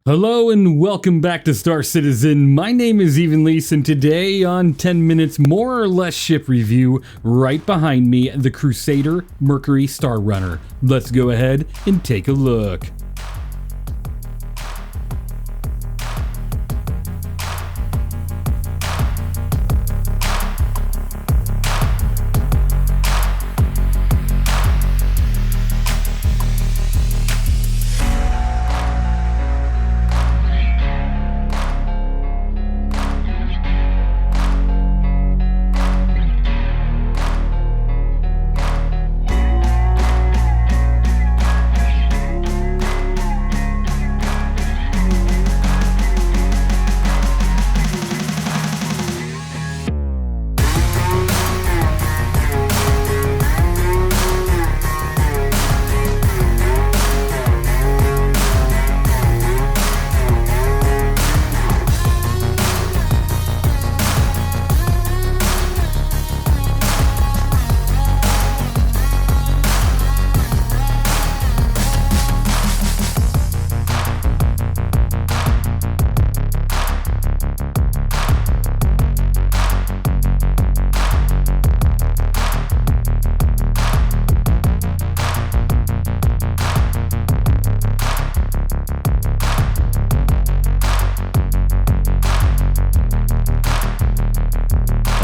Hello and welcome back to Star Citizen. My name is Evenlease, and today on 10 Minutes More or Less Ship Review, right behind me, the Crusader Mercury Star Runner. Let's go ahead and take a look.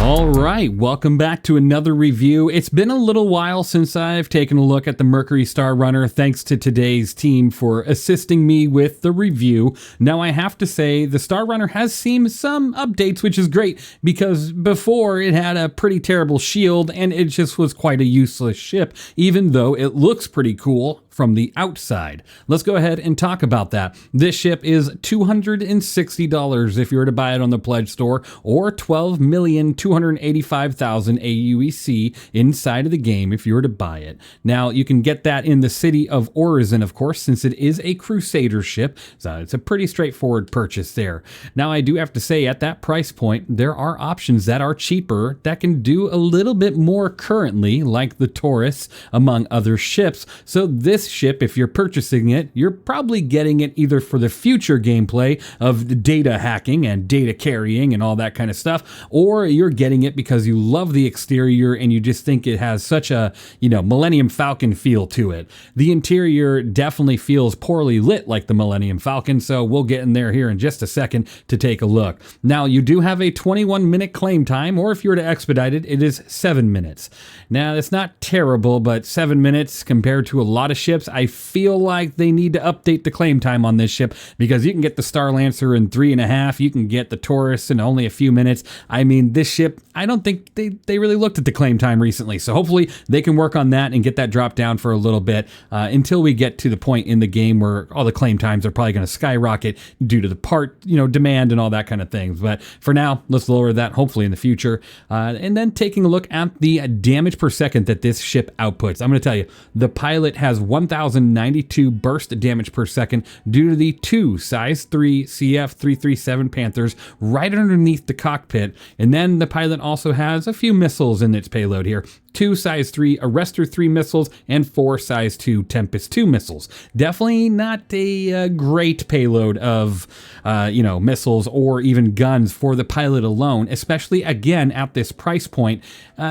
Alright, welcome back to another review. It's been a little while since I've taken a look at the Mercury Star Runner, thanks to today's team for assisting me with the review. Now I have to say, the Star Runner has seen some updates, which is great, because before it had a pretty terrible shield and it just was quite a useless ship, even though it looks pretty cool from the outside. Let's go ahead and talk about that. This ship is $260 if you were to buy it on the Pledge Store, or $12,285,000 aUEC inside of the game if you were to buy it. Now, you can get that in the city of Origin, of course, since it is a Crusader ship, so it's a pretty straightforward purchase there. Now, I do have to say, at that price point, there are options that are cheaper that can do a little bit more currently, like the Taurus, among other ships. So this ship, if you're purchasing it, you're probably getting it either for the future gameplay of data hacking and data carrying and all that kind of stuff, or you're getting it because you love the exterior and you just think it has such a, Millennium Falcon feel to it. The interior definitely feels poorly lit like the Millennium Falcon, so we'll get in there here in just a second to take a look. Now, you do have a 21-minute claim time, or if you were to expedite it, it is 7 minutes. Now, that's not terrible, but 7 minutes compared to a lot of ships, I feel like they need to update the claim time on this ship, because you can get the Star Lancer in 3.5, you can get the Taurus in only a few minutes. I mean, this ship, I don't think they really looked at the claim time recently, so hopefully they can work on that and get that dropped down for a little bit until we get to the point in the game where all the claim times are probably going to skyrocket due to the part, demand and all that kind of things. But for now, let's lower that hopefully in the future. And then taking a look at the damage per second that this ship outputs. I'm going to tell you, the pilot has 1,092 burst damage per second due to the two size 3 CF337 Panthers right underneath the cockpit. And then the pilot also has a few missiles in its payload here. 2 size 3 Arrestor 3 missiles and 4 size 2 Tempest 2 missiles. Definitely not a great payload of, missiles or even guns for the pilot alone, especially again at this price point.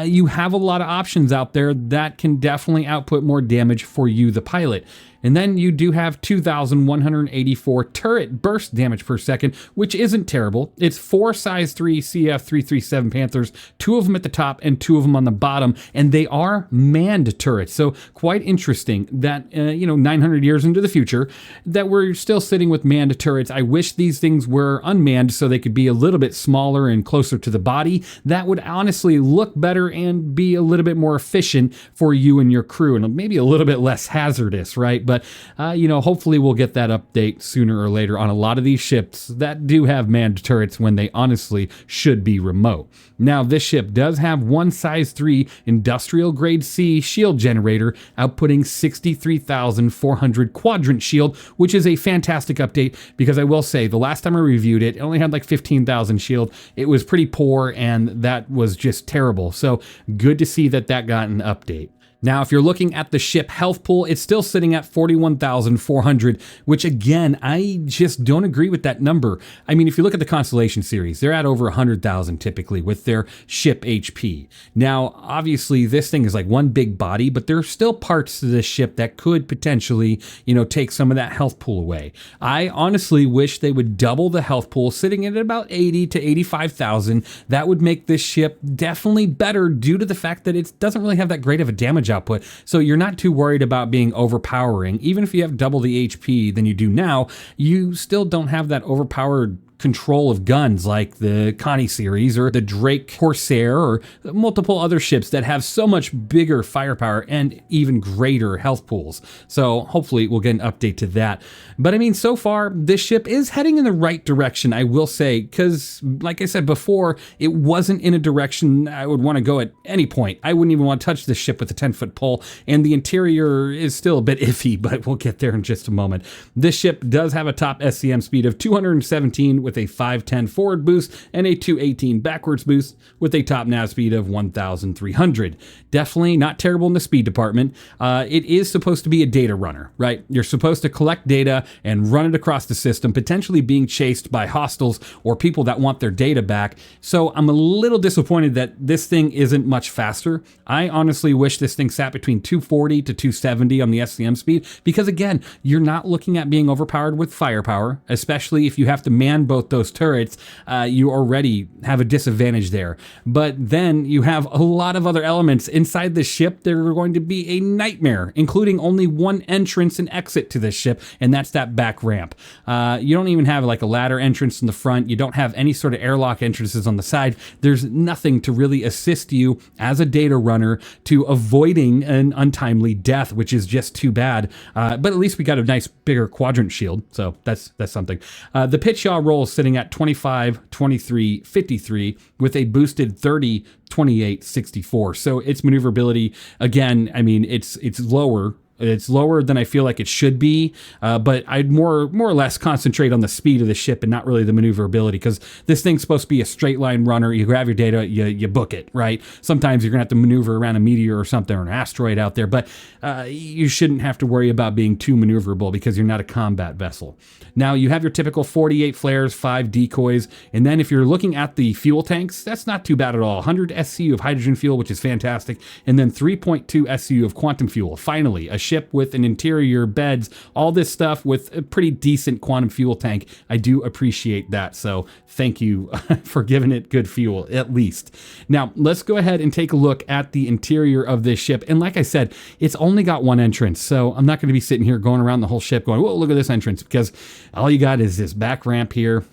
You have a lot of options out there that can definitely output more damage for you, the pilot. And then you do have 2,184 turret burst damage per second, which isn't terrible. It's 4 size 3 CF337 Panthers, 2 of them at the top and 2 of them on the bottom, and they are manned turrets. So quite interesting that, 900 years into the future, that we're still sitting with manned turrets. I wish these things were unmanned so they could be a little bit smaller and closer to the body. That would honestly look better and be a little bit more efficient for you and your crew, and maybe a little bit less hazardous, right? But, hopefully we'll get that update sooner or later on a lot of these ships that do have manned turrets when they honestly should be remote. Now, this ship does have 1 size 3 industrial grade C shield generator, outputting 63,400 quadrant shield, which is a fantastic update, because I will say the last time I reviewed it, it only had like 15,000 shield. It was pretty poor, and that was just terrible. So good to see that got an update. Now, if you're looking at the ship health pool, it's still sitting at 41,400, which again, I just don't agree with that number. I mean, if you look at the Constellation series, they're at over 100,000 typically with their ship HP. Now, obviously, this thing is like one big body, but there are still parts to this ship that could potentially, take some of that health pool away. I honestly wish they would double the health pool, sitting at about 80 to 85,000. That would make this ship definitely better due to the fact that it doesn't really have that great of a damage output, so you're not too worried about being overpowering. Even if you have double the HP than you do now, you still don't have that overpowered control of guns like the Connie series or the Drake Corsair or multiple other ships that have so much bigger firepower and even greater health pools. So hopefully we'll get an update to that. But I mean, so far this ship is heading in the right direction, I will say, because like I said before, it wasn't in a direction I would want to go at any point. I wouldn't even want to touch this ship with a 10-foot pole, and the interior is still a bit iffy, but we'll get there in just a moment. This ship does have a top SCM speed of 217 with a 510 forward boost and a 218 backwards boost with a top nav speed of 1,300. Definitely not terrible in the speed department. It is supposed to be a data runner, right? You're supposed to collect data and run it across the system, potentially being chased by hostiles or people that want their data back. So I'm a little disappointed that this thing isn't much faster. I honestly wish this thing sat between 240 to 270 on the SCM speed, because again, you're not looking at being overpowered with firepower, especially if you have to man both those turrets. You already have a disadvantage there. But then you have a lot of other elements inside the ship. They're going to be a nightmare, including only one entrance and exit to this ship, and that's that back ramp. You don't even have like a ladder entrance in the front. You don't have any sort of airlock entrances on the side. There's nothing to really assist you as a data runner to avoiding an untimely death, which is just too bad. But at least we got a nice bigger quadrant shield, so that's something. The pitch yaw roll is sitting at 25, 23, 53 with a boosted 30, 28, 64. So its maneuverability, again, I mean, it's lower. It's lower than I feel like it should be, but I'd more or less concentrate on the speed of the ship and not really the maneuverability, because this thing's supposed to be a straight line runner. You grab your data, you book it, right? Sometimes you're gonna have to maneuver around a meteor or something, or an asteroid out there, but you shouldn't have to worry about being too maneuverable because you're not a combat vessel. Now you have your typical 48 flares, 5 decoys, and then if you're looking at the fuel tanks, that's not too bad at all. 100 SCU of hydrogen fuel, which is fantastic, and then 3.2 SCU of quantum fuel. Finally, a ship with an interior, beds, all this stuff with a pretty decent quantum fuel tank. I do appreciate that, so thank you for giving it good fuel, at least. Now, let's go ahead and take a look at the interior of this ship, and like I said, it's only got one entrance, so I'm not going to be sitting here going around the whole ship going, whoa, look at this entrance, because all you got is this back ramp here,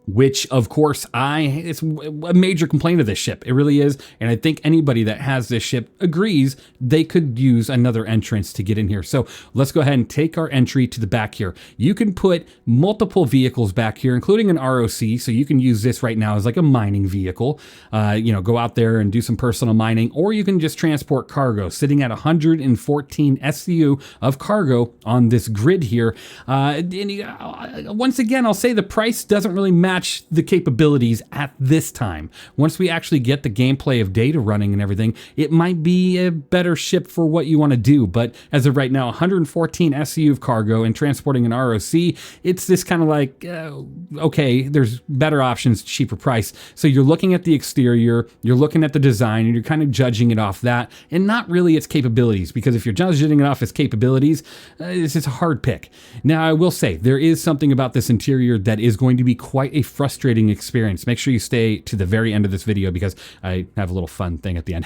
which of course it's a major complaint of this ship. It really is. And I think anybody that has this ship agrees they could use another entrance to get in here. So let's go ahead and take our entry to the back here. You can put multiple vehicles back here, including an ROC. So you can use this right now as like a mining vehicle, go out there and do some personal mining, or you can just transport cargo, sitting at 114 SCU of cargo on this grid here. Once again, I'll say the price doesn't really match the capabilities at this time. Once we actually get the gameplay of data running and everything, it might be a better ship for what you want to do. But as of right now, 114 SCU of cargo and transporting an ROC, it's this kind of like, okay, there's better options, cheaper price. So you're looking at the exterior, you're looking at the design, and you're kind of judging it off that, and not really its capabilities, because if you're judging it off its capabilities, it's a hard pick. Now, I will say, there is something about this interior that is going to be quite a frustrating experience. Make sure you stay to the very end of this video, because I have a little fun thing at the end.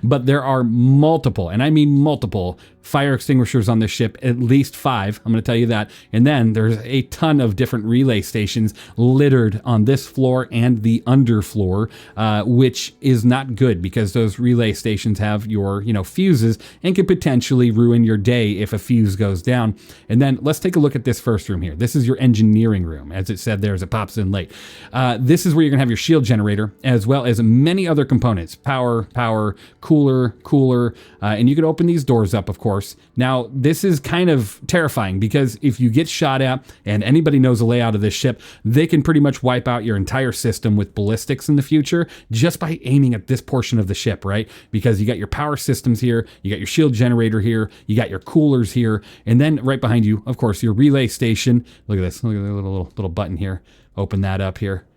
But there are multiple, and I mean multiple, fire extinguishers on this ship, at least 5, I'm going to tell you that. And then there's a ton of different relay stations littered on this floor and the underfloor, which is not good, because those relay stations have your, fuses and could potentially ruin your day if a fuse goes down. And then let's take a look at this first room here. This is your engineering room, as it said there as it pops in late. This is where you're going to have your shield generator, as well as many other components, power, cooler, and you can open these doors up, of course. course. Now, this is kind of terrifying because if you get shot at, and anybody knows the layout of this ship, they can pretty much wipe out your entire system with ballistics in the future just by aiming at this portion of the ship, right? Because you got your power systems here, you got your shield generator here, you got your coolers here, and then right behind you, of course, your relay station. Look at this, look at the little button here. Open that up here.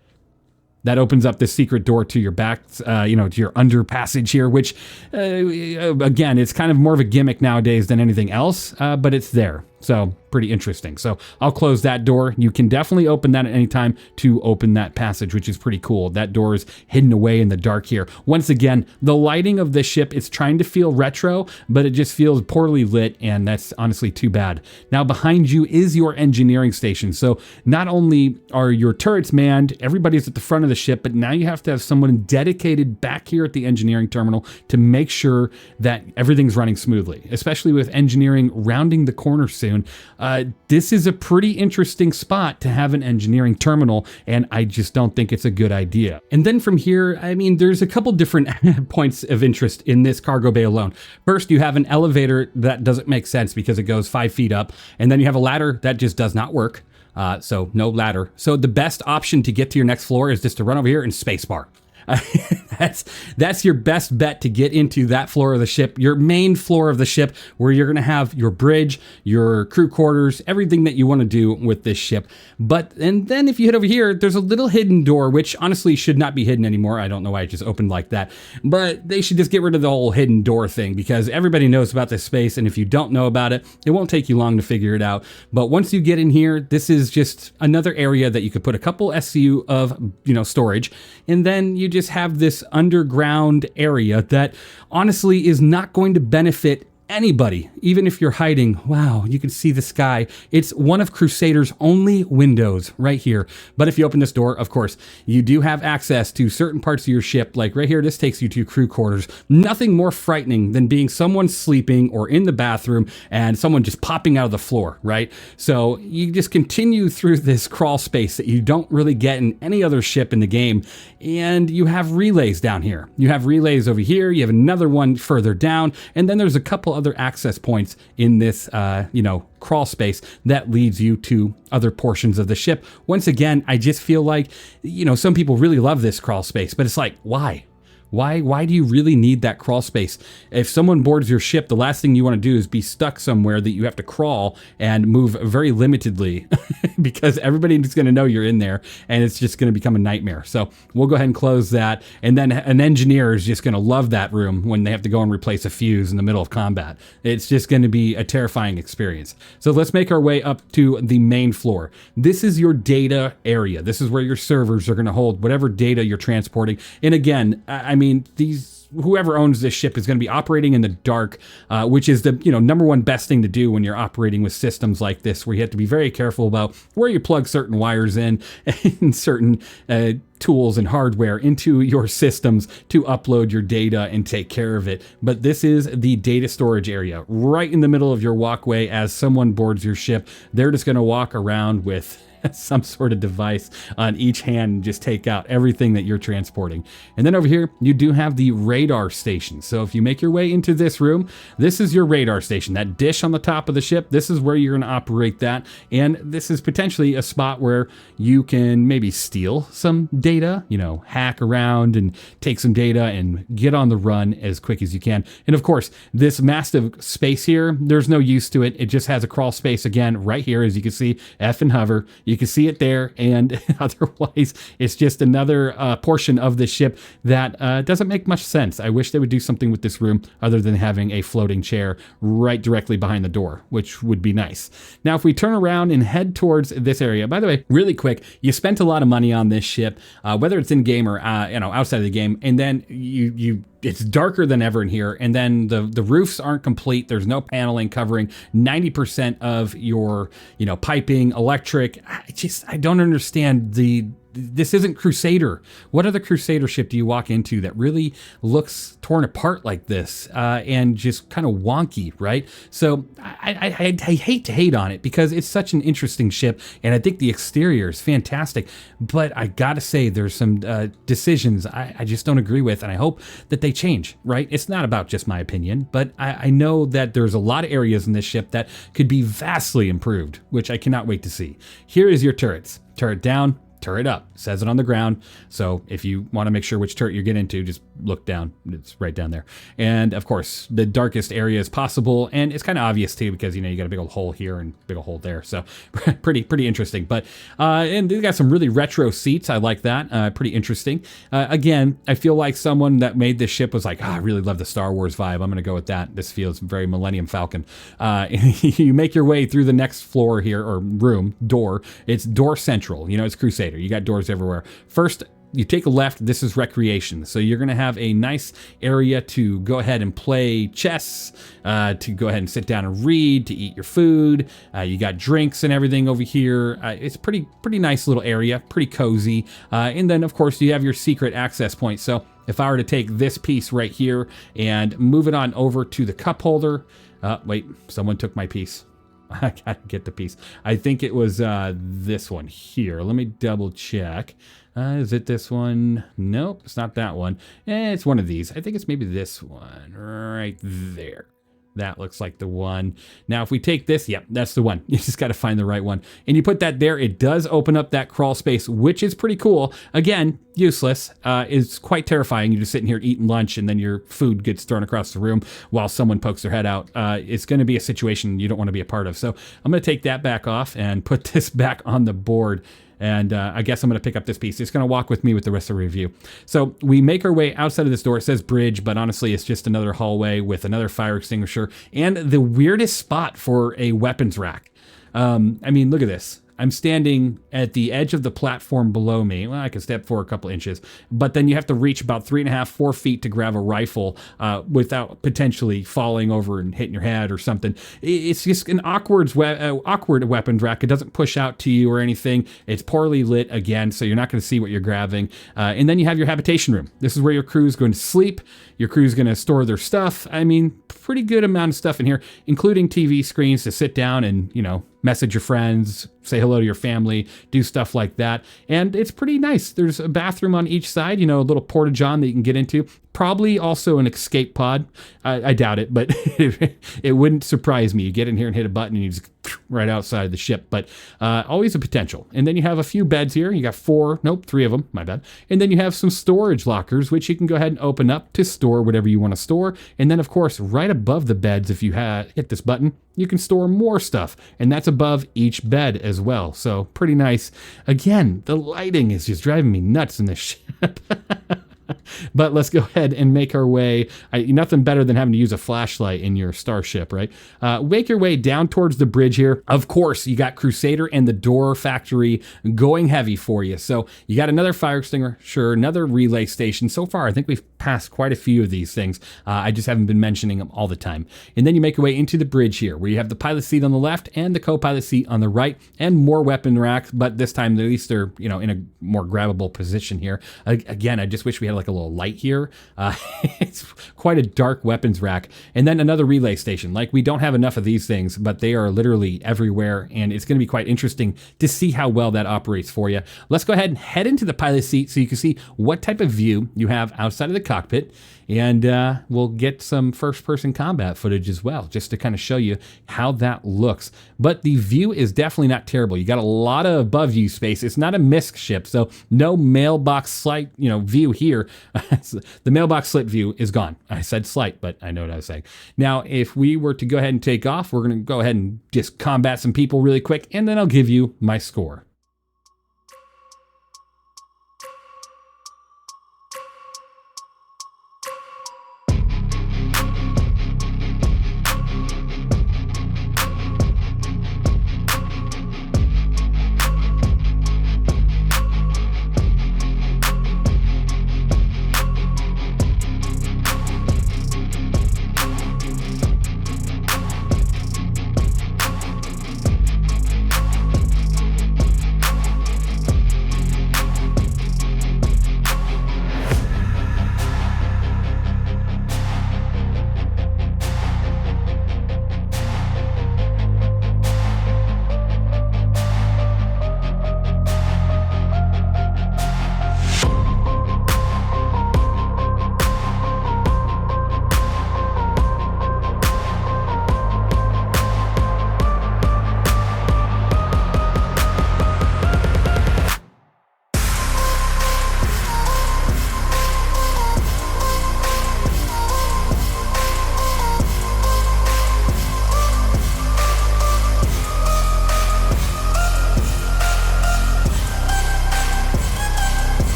That opens up this secret door to your back, to your under passage here, which, again, it's kind of more of a gimmick nowadays than anything else, but it's there. So pretty interesting. So I'll close that door. You can definitely open that at any time to open that passage, which is pretty cool. That door is hidden away in the dark here. Once again, the lighting of this ship is trying to feel retro, but it just feels poorly lit, and that's honestly too bad. Now behind you is your engineering station. So not only are your turrets manned, everybody's at the front of the ship, but now you have to have someone dedicated back here at the engineering terminal to make sure that everything's running smoothly, especially with engineering rounding the corner soon. This is a pretty interesting spot to have an engineering terminal, and I just don't think it's a good idea. And then from here, I mean, there's a couple different points of interest in this cargo bay alone. First, you have an elevator that doesn't make sense because it goes 5 feet up, and then you have a ladder that just does not work. So no ladder. So the best option to get to your next floor is just to run over here and spacebar. That's your best bet to get into that floor of the ship, your main floor of the ship, where you're going to have your bridge, your crew quarters, everything that you want to do with this ship. And then if you head over here, there's a little hidden door, which honestly should not be hidden anymore. I don't know why it just opened like that, but they should just get rid of the whole hidden door thing, because everybody knows about this space, and if you don't know about it, it won't take you long to figure it out. But once you get in here, this is just another area that you could put a couple SCU of, storage, and then you just have this underground area that honestly is not going to benefit anybody, even if you're hiding. Wow, you can see the sky. It's one of Crusader's only windows right here. But if you open this door, of course, you do have access to certain parts of your ship. Like right here, this takes you to crew quarters. Nothing more frightening than being someone sleeping or in the bathroom and someone just popping out of the floor, right? So you just continue through this crawl space that you don't really get in any other ship in the game. And you have relays down here. You have relays over here. You have another one further down. And then there's a couple other access points in this, crawl space that leads you to other portions of the ship. Once again, I just feel like, some people really love this crawl space, but it's like, why? Why do you really need that crawl space? If someone boards your ship, the last thing you want to do is be stuck somewhere that you have to crawl and move very limitedly because everybody's going to know you're in there, and it's just going to become a nightmare. So we'll go ahead and close that. And then an engineer is just going to love that room when they have to go and replace a fuse in the middle of combat. It's just going to be a terrifying experience. So let's make our way up to the main floor. This is your data area. This is where your servers are going to hold whatever data you're transporting. And again, whoever owns this ship is going to be operating in the dark, which is the number one best thing to do when you're operating with systems like this, where you have to be very careful about where you plug certain wires in and certain tools and hardware into your systems to upload your data and take care of it. But this is the data storage area right in the middle of your walkway. As someone boards your ship, they're just going to walk around with some sort of device on each hand and just take out everything that you're transporting. And then over here, you do have the radar station. So if you make your way into this room, this is your radar station. That dish on the top of the ship, this is where you're going to operate that. And this is potentially a spot where you can maybe steal some data, hack around and take some data and get on the run as quick as you can. And of course, this massive space here, there's no use to it. It just has a crawl space again right here, as you can see, F and hover. You can see it there, and otherwise it's just another portion of the ship that doesn't make much sense. I wish they would do something with this room other than having a floating chair right directly behind the door, which would be nice. Now, if we turn around and head towards this area, by the way, really quick, you spent a lot of money on this ship, whether it's in game or outside of the game, and then it's darker than ever in here, and then the roofs aren't complete. There's no paneling covering 90% of your piping, electric. I don't understand this isn't Crusader. What other Crusader ship do you walk into that really looks torn apart like this and just kind of wonky, right? So I hate to hate on it because it's such an interesting ship, and I think the exterior is fantastic. But I gotta say, there's some decisions I just don't agree with, and I hope that they change, right? It's not about just my opinion, but I know that there's a lot of areas in this ship that could be vastly improved, which I cannot wait to see. Here is your turrets. Turret down, turret up. Says it on the ground. So if you want to make sure which turret you get into, just look down. It's right down there. And of course, the darkest area is possible. And it's kind of obvious too, because you know, you got a big old hole here and big old hole there. So pretty interesting. But, and they got some really retro seats. I like that. Pretty interesting. Again, I feel like someone that made this ship was like, I really love the Star Wars vibe. I'm going to go with that. This feels very Millennium Falcon. You make your way through the next floor here, or room, door. It's door central. You know, it's Crusader. You got doors everywhere. First, you take a left. This is recreation. So you're going to have a nice area to go ahead and play chess, to go ahead and sit down and read, to eat your food. You got drinks and everything over here. It's pretty nice little area, pretty cozy. And then of course you have your secret access point. So if I were to take this piece right here and move it on over to the cup holder, wait, someone took my piece. I gotta get the piece. I think it was this one here. Let me double check. Is it this one? Nope, it's not that one. It's one of these. I think it's maybe this one right there. That looks like the one. Now, if we take this, yep, that's the one. You just got to find the right one. And you put that there, it does open up that crawl space, which is pretty cool. Again, useless. It's quite terrifying. You're just sitting here eating lunch and then your food gets thrown across the room while someone pokes their head out. It's going to be a situation you don't want to be a part of. So I'm going to take that back off and put this back on the board. And I guess I'm going to pick up this piece. It's going to walk with me with the rest of the review. So we make our way outside of this door. It says bridge, but honestly, it's just another hallway with another fire extinguisher and the weirdest spot for a weapons rack. I mean, look at this. I'm standing at the edge of the platform below me. Well, I can step forward a couple inches, but then you have to reach about 3.5, 4 feet to grab a rifle without potentially falling over and hitting your head or something. It's just an awkward weapons rack. It doesn't push out to you or anything. It's poorly lit again, so you're not going to see what you're grabbing. And then you have your habitation room. This is where your crew is going to sleep. Your crew is going to store their stuff. I mean, pretty good amount of stuff in here, including TV screens to sit down and, you know, message your friends, say hello to your family, do stuff like that. And it's pretty nice. There's a bathroom on each side, you know, a little porta-john that you can get into. Probably also an escape pod. I doubt it, but it wouldn't surprise me. You get in here and hit a button and you just right outside the ship, but always a potential. And then you have a few beds here. You got 3 of them, my bad. And then you have some storage lockers, which you can go ahead and open up to store whatever you want to store. And then of course, right above the beds, if you hit this button, you can store more stuff. And that's above each bed as well. So pretty nice. Again, the lighting is just driving me nuts in this ship. But let's go ahead and make our way. Nothing better than having to use a flashlight in your starship, right? Make your way down towards the bridge here. Of course, you got Crusader and the door factory going heavy for you. So you got another fire extinguisher, another relay station. So far, I think we've passed quite a few of these things. I just haven't been mentioning them all the time. And then you make your way into the bridge here, where you have the pilot seat on the left and the co-pilot seat on the right, and more weapon racks. But this time, at least they're, you know, in a more grabbable position here. Again, I just wish we had like a little light here. It's quite a dark weapons rack. And then another relay station. Like, we don't have enough of these things, but they are literally everywhere. And it's going to be quite interesting to see how well that operates for you. Let's go ahead and head into the pilot seat so you can see what type of view you have outside of the cockpit. And we'll get some first-person combat footage as well, just to kind of show you how that looks. But the view is definitely not terrible. You got a lot of above view space. It's not a MISC ship, so no mailbox slight, you know, view here. The mailbox slit view is gone. I said slight, but I know what I was saying. Now, if we were to go ahead and take off, we're going to go ahead and just combat some people really quick, and then I'll give you my score.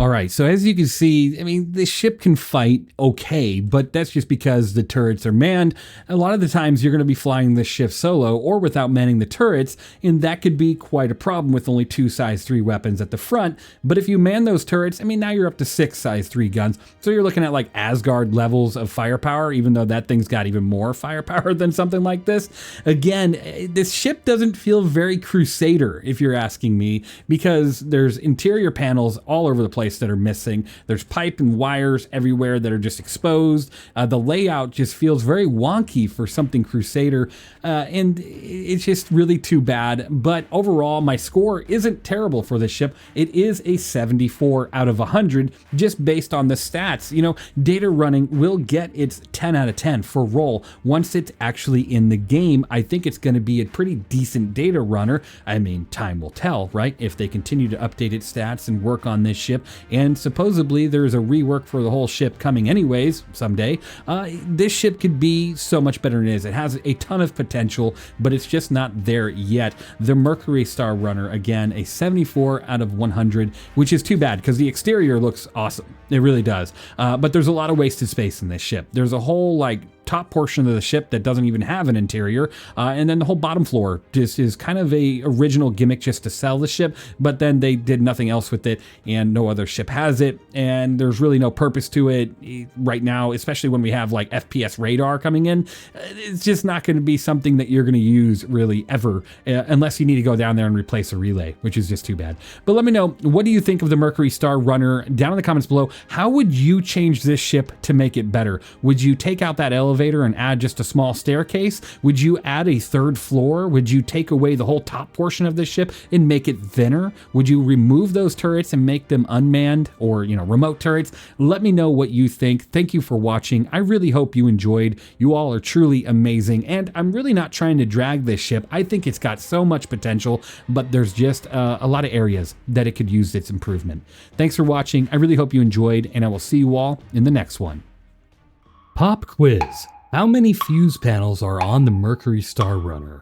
All right, so as you can see, I mean, the ship can fight okay, but that's just because the turrets are manned. A lot of the times you're going to be flying this ship solo or without manning the turrets, and that could be quite a problem with only 2 size 3 weapons at the front. But if you man those turrets, I mean, now you're up to 6 size 3 guns, so you're looking at like Asgard levels of firepower, even though that thing's got even more firepower than something like this. Again, this ship doesn't feel very Crusader, if you're asking me, because there's interior panels all over the place that are missing. There's pipe and wires everywhere that are just exposed. The layout just feels very wonky for something Crusader, and it's just really too bad. But overall, my score isn't terrible for this ship. It is a 74 out of 100, just based on the stats. You know, data running will get its 10 out of 10 for roll once it's actually in the game. I think it's going to be a pretty decent data runner. I mean, time will tell, right? If they continue to update its stats and work on this ship, and supposedly there's a rework for the whole ship coming anyways someday, this ship could be so much better than it is. It has a ton of potential, but it's just not there yet. The Mercury Star Runner, again, a 74 out of 100, which is too bad because the exterior looks awesome. It really does. But there's a lot of wasted space in this ship. There's a whole like top portion of the ship that doesn't even have an interior, and then the whole bottom floor just is kind of a original gimmick just to sell the ship, but then they did nothing else with it, and no other ship has it, and there's really no purpose to it right now, especially when we have like FPS radar coming in. It's just not going to be something that you're going to use really ever, unless you need to go down there and replace a relay, which is just too bad. But let me know, what do you think of the Mercury Star Runner down in the comments below? How would you change this ship to make it better? Would you take out that elevator and add just a small staircase? Would you add a 3rd floor? Would you take away the whole top portion of the ship and make it thinner? Would you remove those turrets and make them unmanned or, you know, remote turrets? Let me know what you think. Thank you for watching. I really hope you enjoyed. You all are truly amazing, and I'm really not trying to drag this ship. I think it's got so much potential, but there's just a lot of areas that it could use its improvement. Thanks for watching. I really hope you enjoyed, and I will see you all in the next one. Pop quiz. How many fuse panels are on the Mercury Star Runner?